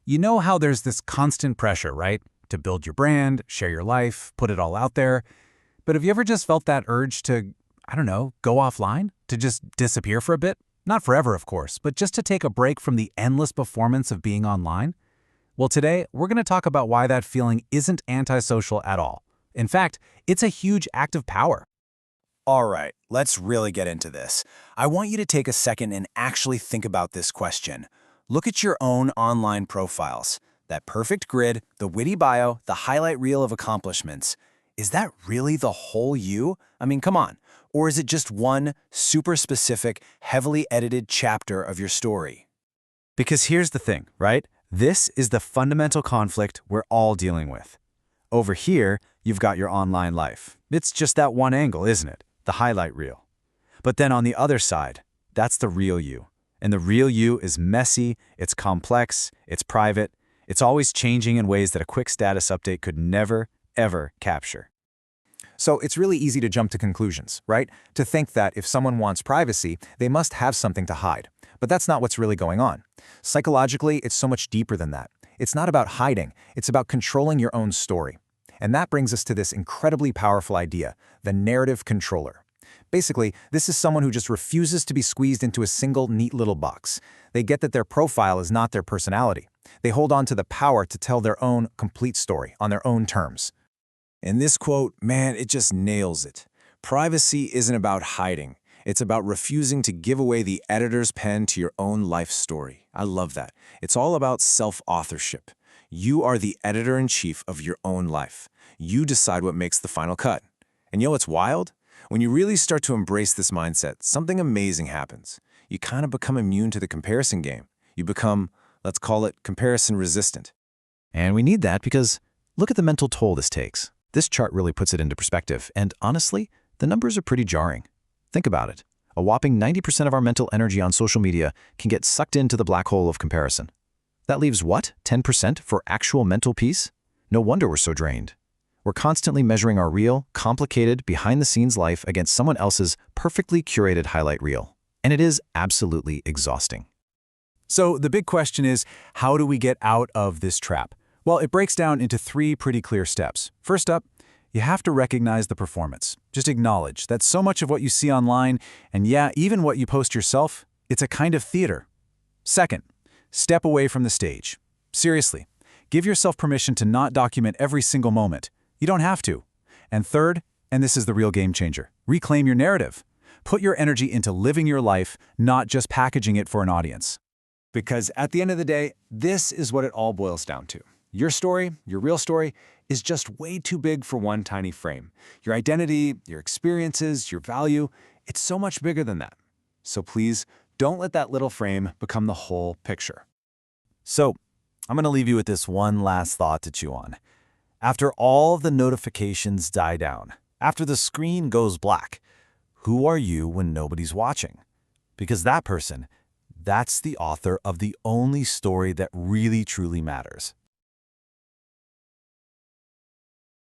You know how there's this constant pressure, right? To build your brand, share your life, put it all out there. But have you ever just felt that urge to, I don't know, go offline? To just disappear for a bit? Not forever, of course, but just to take a break from the endless performance of being online? Well, today, we're going to talk about why that feeling isn't antisocial at all. In fact, it's a huge act of power. All right, let's really get into this. I want you to take a second and actually think about this question. Look at your own online profiles. That perfect grid, the witty bio, the highlight reel of accomplishments. Is that really the whole you? I mean, come on. Or is it just one super specific, heavily edited chapter of your story? Because here's the thing, right? This is the fundamental conflict we're all dealing with. Over here, you've got your online life. It's just that one angle, isn't it? The highlight reel. But then on the other side, that's the real you. And the real you is messy, it's complex, it's private, it's always changing in ways that a quick status update could never, ever capture. So it's really easy to jump to conclusions, right? To think that if someone wants privacy, they must have something to hide. But that's not what's really going on. Psychologically, it's so much deeper than that. It's not about hiding, it's about controlling your own story. And that brings us to this incredibly powerful idea, the narrative controller. Basically, this is someone who just refuses to be squeezed into a single neat little box. They get that their profile is not their personality. They hold on to the power to tell their own complete story on their own terms. And this quote, man, it just nails it. Privacy isn't about hiding. It's about refusing to give away the editor's pen to your own life story. I love that. It's all about self-authorship. You are the editor-in-chief of your own life. You decide what makes the final cut. And you know what's wild? When you really start to embrace this mindset, something amazing happens. You kind of become immune to the comparison game. You become, let's call it, comparison resistant. And we need that because look at the mental toll this takes. This chart really puts it into perspective, and honestly, the numbers are pretty jarring. Think about it. A whopping 90% of our mental energy on social media can get sucked into the black hole of comparison. That leaves what? 10% for actual mental peace? No wonder we're so drained. We're constantly measuring our real, complicated, behind-the-scenes life against someone else's perfectly curated highlight reel. And it is absolutely exhausting. So the big question is, how do we get out of this trap? Well, it breaks down into 3 pretty clear steps. First up, you have to recognize the performance. Just acknowledge that so much of what you see online, and yeah, even what you post yourself, it's a kind of theater. Second, step away from the stage. Seriously, give yourself permission to not document every single moment. You don't have to. And third, and this is the real game changer, reclaim your narrative. Put your energy into living your life, not just packaging it for an audience. Because at the end of the day, this is what it all boils down to. Your story, your real story, is just way too big for one tiny frame. Your identity, your experiences, your value, it's so much bigger than that. So please, don't let that little frame become the whole picture. So, I'm going to leave you with this one last thought to chew on. After all the notifications die down, after the screen goes black, who are you when nobody's watching? Because that person, that's the author of the only story that really truly matters.